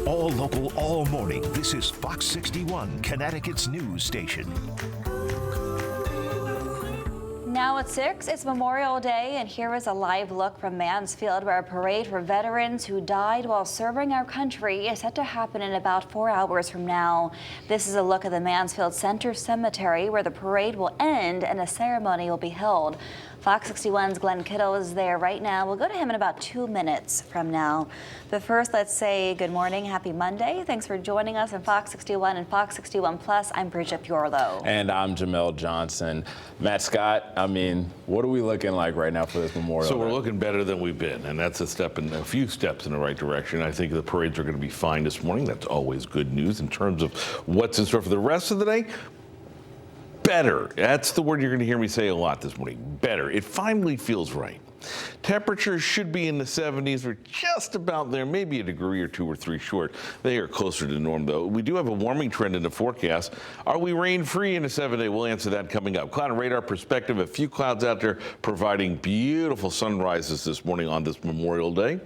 All local, all morning. This is Fox 61, Connecticut's news station. Now at 6, it's Memorial Day, and here is a live look from Mansfield, where a parade for veterans who died while serving our country is set to happen in about 4 hours from now. This is a look at the Mansfield Center Cemetery, where the parade will end and a ceremony will be held. Fox 61's Glenn Kittle is there right now. We'll go to him in about 2 minutes from now. But first, let's say good morning, happy Monday. Thanks for joining us on Fox 61 and Fox 61 Plus. I'm Bridget Piorlo. And I'm Jamel Johnson. Matt Scott, I mean, what are we looking like right now for this Memorial Day? So we're looking better than we've been, and that's a few steps in the right direction. I think the parades are going to be fine this morning. That's always good news in terms of what's in store for the rest of the day. Better. That's the word you're going to hear me say a lot this morning. Better. It finally feels right. Temperatures should be in the 70s. We're just about there, maybe a degree or 2 or 3 short. They are closer to norm, though. We do have a warming trend in the forecast. Are we rain-free in the 7-day? We'll answer that coming up. Cloud and radar perspective, a few clouds out there providing beautiful sunrises this morning on this Memorial Day.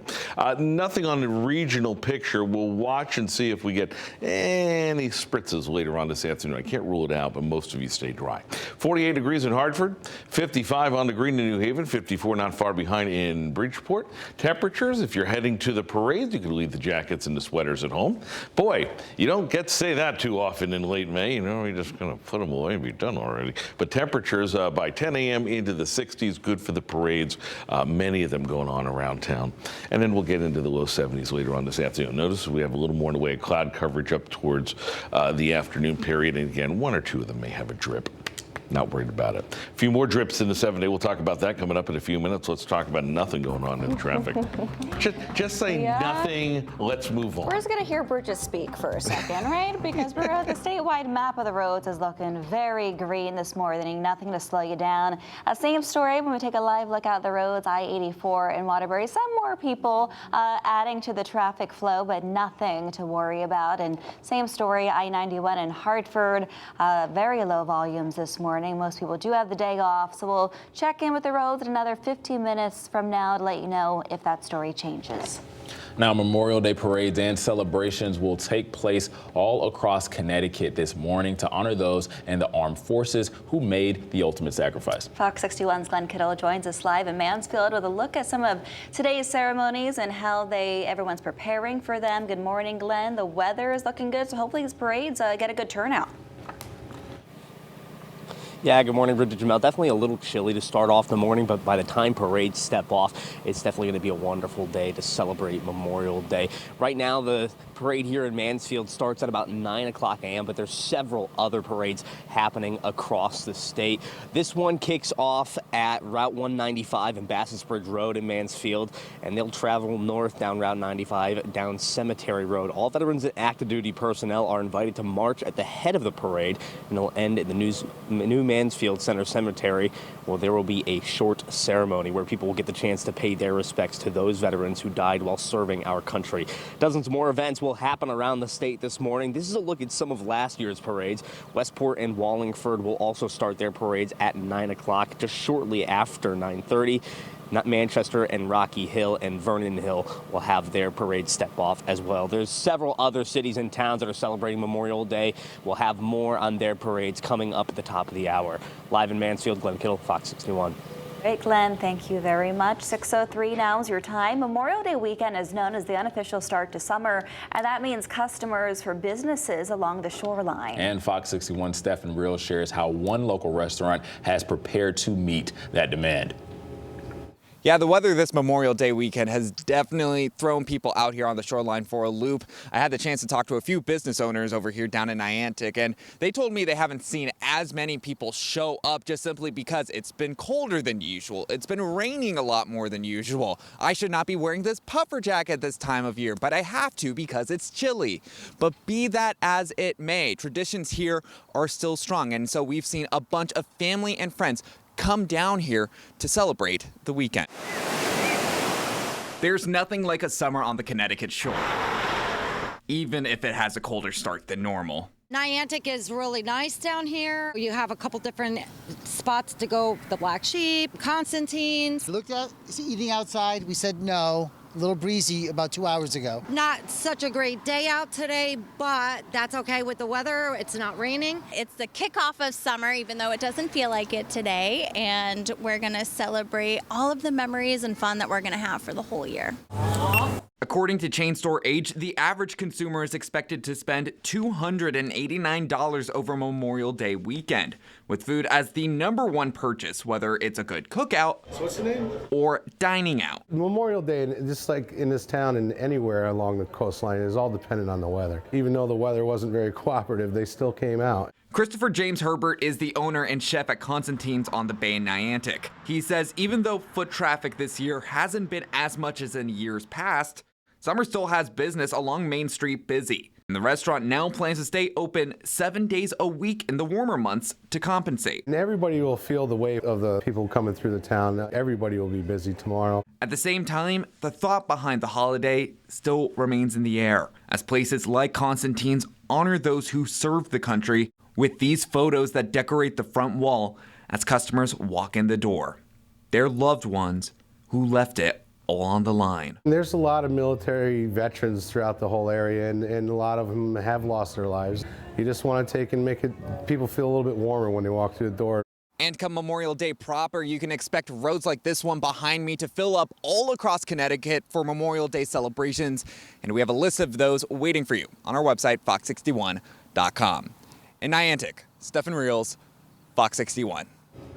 Nothing on the regional picture. We'll watch and see if we get any spritzes later on this afternoon. I can't rule it out, but most of you stay dry. 48 degrees in Hartford, 55 on the green in New Haven, 54 not far behind in Bridgeport. Temperatures, if you're heading to the parades, you can leave the jackets and the sweaters at home. Boy, you don't get to say that too often in late May. You know, you're just going to put them away and be done already. But temperatures by 10 a.m. into the 60s, good for the parades, many of them going on around town. And then we'll get into the low 70s later on this afternoon. Notice we have a little more in the way of cloud coverage up towards the afternoon period. And again, 1 or 2 of them may have a drip. Not worried about it. A few more drips in the 7-day. We'll talk about that coming up in a few minutes. Let's talk about nothing going on in traffic. just say nothing. Let's move on. We're just going to hear Bridget speak for a second, right? Because the statewide map of the roads is looking very green this morning. Nothing to slow you down. Same story when we take a live look at the roads. I-84 in Waterbury. Some more people adding to the traffic flow, but nothing to worry about. And same story, I-91 in Hartford. Very low volumes this morning. Most people do have the day off, so we'll check in with the roads in another 15 minutes from now to let you know if that story changes. Now, Memorial Day parades and celebrations will take place all across Connecticut this morning to honor those in the armed forces who made the ultimate sacrifice. Fox 61's Glenn Kittle joins us live in Mansfield with a look at some of today's ceremonies and how everyone's preparing for them. Good morning, Glenn. The weather is looking good, so hopefully these parades get a good turnout. Yeah, good morning, Bridget, Jamel. Definitely a little chilly to start off the morning, but by the time parades step off, it's definitely going to be a wonderful day to celebrate Memorial Day. Right now, the parade here in Mansfield starts at about 9 o'clock a.m., but there's several other parades happening across the state. This one kicks off at Route 195 and Bassett Bridge Road in Mansfield, and they'll travel north down Route 95 down Cemetery Road. All veterans and active duty personnel are invited to march at the head of the parade, and they'll end at the new Mansfield Center Cemetery, where there will be a short ceremony where people will get the chance to pay their respects to those veterans who died while serving our country. Dozens more events will happen around the state this morning. This is a look at some of last year's parades. Westport and Wallingford will also start their parades at 9 o'clock, just shortly after 9:30. Manchester and Rocky Hill and Vernon Hill will have their parade step off as well. There's several other cities and towns that are celebrating Memorial Day. We'll have more on their parades coming up at the top of the hour. Live in Mansfield, Glenn Kittle, Fox 61. Great, Glenn. Thank you very much. 6:03 now is your time. Memorial Day weekend is known as the unofficial start to summer, and that means customers for businesses along the shoreline. And Fox 61 Stephen Real shares how one local restaurant has prepared to meet that demand. Yeah, the weather this Memorial Day weekend has definitely thrown people out here on the shoreline for a loop. I had the chance to talk to a few business owners over here down in Niantic, and they told me they haven't seen as many people show up just simply because it's been colder than usual. It's been raining a lot more than usual. I should not be wearing this puffer jacket this time of year, but I have to because it's chilly. But be that as it may, traditions here are still strong, and so we've seen a bunch of family and friends come down here to celebrate the weekend. There's nothing like a summer on the Connecticut shore, even if it has a colder start than normal. Niantic is really nice down here. You have a couple different spots to go. The Black Sheep, Constantine's. We looked at eating outside. We said no. a little breezy about 2 hours ago. Not such a great day out today, but that's okay with the weather. It's not raining. It's the kickoff of summer, even though it doesn't feel like it today, and we're going to celebrate all of the memories and fun that we're going to have for the whole year. According to Chain Store Age, the average consumer is expected to spend $289 over Memorial Day weekend, with food as the #1 purchase, whether it's a good cookout or dining out. Memorial Day, just like in this town and anywhere along the coastline, is all dependent on the weather. Even though the weather wasn't very cooperative, they still came out. Christopher James Herbert is the owner and chef at Constantine's on the Bay in Niantic. He says even though foot traffic this year hasn't been as much as in years past, summer still has business along Main Street busy. And the restaurant now plans to stay open 7 days a week in the warmer months to compensate. And everybody will feel the weight of the people coming through the town. Everybody will be busy tomorrow. At the same time, the thought behind the holiday still remains in the air, as places like Constantine's honor those who served the country with these photos that decorate the front wall as customers walk in the door. Their loved ones who left it all on the line. There's a lot of military veterans throughout the whole area, and a lot of them have lost their lives. You just want to take and make people feel a little bit warmer when they walk through the door. And come Memorial Day proper, you can expect roads like this one behind me to fill up all across Connecticut for Memorial Day celebrations. And we have a list of those waiting for you on our website, FOX61.com. In Niantic, Stefan Reels, Fox 61.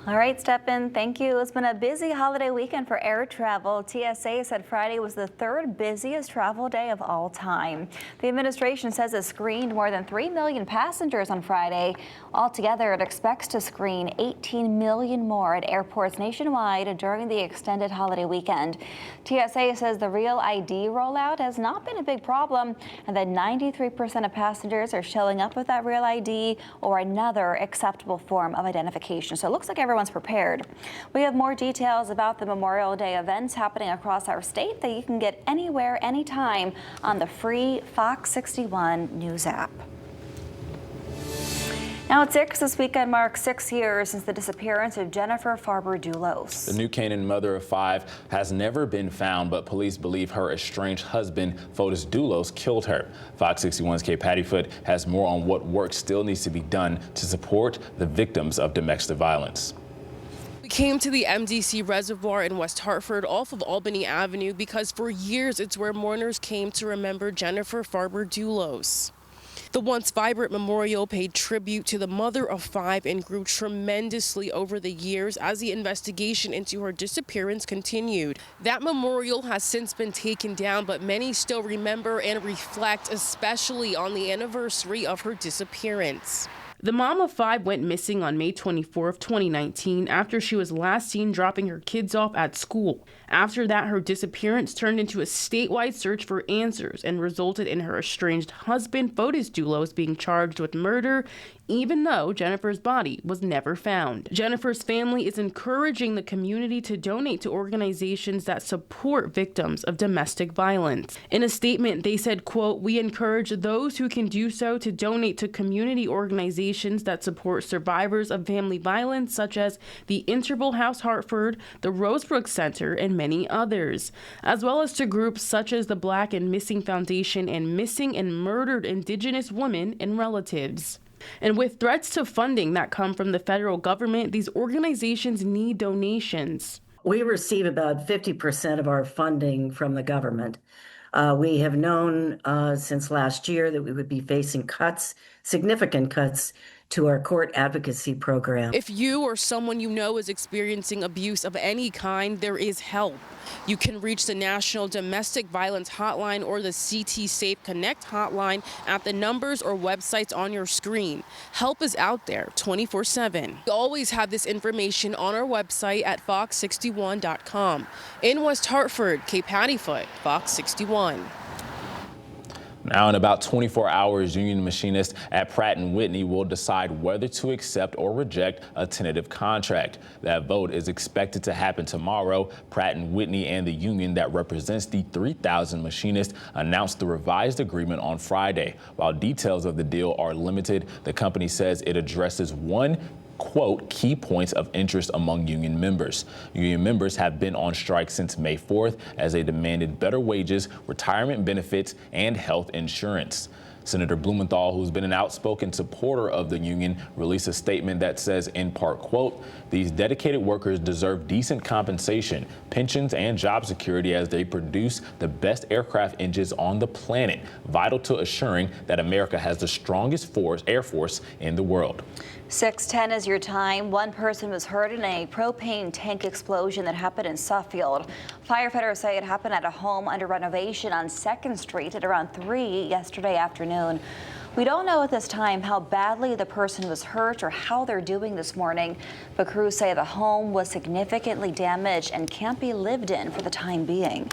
All right, Stephen, thank you. It's been a busy holiday weekend for air travel. TSA said Friday was the 3rd busiest travel day of all time. The administration says it screened more than 3 million passengers on Friday. Altogether, it expects to screen 18 million more at airports nationwide during the extended holiday weekend. TSA says the Real ID rollout has not been a big problem and that 93% of passengers are showing up with that Real ID or another acceptable form of identification. So it looks like everyone's prepared. We have more details about the Memorial Day events happening across our state that you can get anywhere, anytime on the free Fox 61 News app. Now at 6 this weekend marks 6 years since the disappearance of Jennifer Farber-Dulos. The New Canaan mother of 5 has never been found, but police believe her estranged husband, Fotis Dulos, killed her. Fox 61's Kay Pattyfoot has more on what work still needs to be done to support the victims of domestic violence. We came to the MDC Reservoir in West Hartford off of Albany Avenue because for years it's where mourners came to remember Jennifer Farber-Dulos. The once vibrant memorial paid tribute to the mother of 5 and grew tremendously over the years as the investigation into her disappearance continued. That memorial has since been taken down, but many still remember and reflect, especially on the anniversary of her disappearance. The mom of 5 went missing on May 24, 2019, after she was last seen dropping her kids off at school. After that, her disappearance turned into a statewide search for answers and resulted in her estranged husband, Fotis Dulos, being charged with murder, even though Jennifer's body was never found. Jennifer's family is encouraging the community to donate to organizations that support victims of domestic violence. In a statement, they said, quote, "We encourage those who can do so to donate to community organizations that support survivors of family violence, such as the Interval House Hartford, the Rosebrook Center, and many others, as well as to groups such as the Black and Missing Foundation and Missing and Murdered Indigenous Women and Relatives." And with threats to funding that come from the federal government, these organizations need donations. We receive about 50% of our funding from the government. We have known since last year that we would be facing cuts, significant cuts, to our court advocacy program. If you or someone you know is experiencing abuse of any kind, there is help. You can reach the National Domestic Violence Hotline or the CT Safe Connect hotline at the numbers or websites on your screen. Help is out there 24/7. We always have this information on our website at fox61.com. In West Hartford, Kay Pattyfoot, Fox 61. Now, in about 24 hours, union machinists at Pratt & Whitney will decide whether to accept or reject a tentative contract. That vote is expected to happen tomorrow. Pratt & Whitney and the union that represents the 3,000 machinists announced the revised agreement on Friday. While details of the deal are limited, the company says it addresses one quote, key points of interest among union members. Union members have been on strike since May 4th as they demanded better wages, retirement benefits, and health insurance. Senator Blumenthal, who's been an outspoken supporter of the union, released a statement that says, in part, quote, these dedicated workers deserve decent compensation, pensions, and job security as they produce the best aircraft engines on the planet, vital to assuring that America has the strongest air force in the world. 6:10 is your time. One person was hurt in a propane tank explosion that happened in Suffield. Firefighters say it happened at a home under renovation on 2nd Street at around 3 yesterday afternoon. We don't know at this time how badly the person was hurt or how they're doing this morning, but crews say the home was significantly damaged and can't be lived in for the time being.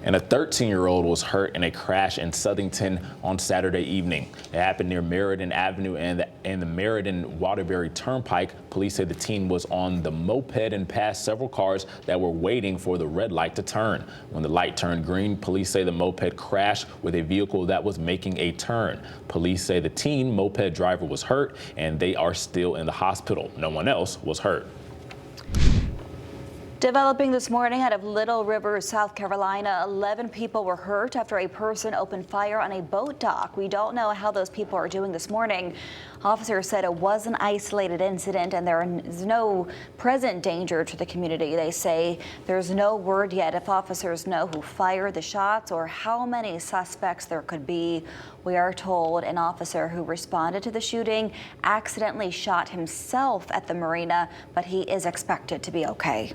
And a 13-year-old was hurt in a crash in Southington on Saturday evening. It happened near Meriden Avenue and the Meriden-Waterbury Turnpike. Police say the teen was on the moped and passed several cars that were waiting for the red light to turn. When the light turned green, police say the moped crashed with a vehicle that was making a turn. Police say the teen moped driver was hurt and they are still in the hospital. No one else was hurt. Developing this morning out of Little River, South Carolina, 11 people were hurt after a person opened fire on a boat dock. We don't know how those people are doing this morning. Officers said it was an isolated incident and there is no present danger to the community. They say there's no word yet if officers know who fired the shots or how many suspects there could be. We are told an officer who responded to the shooting accidentally shot himself at the marina, but he is expected to be okay.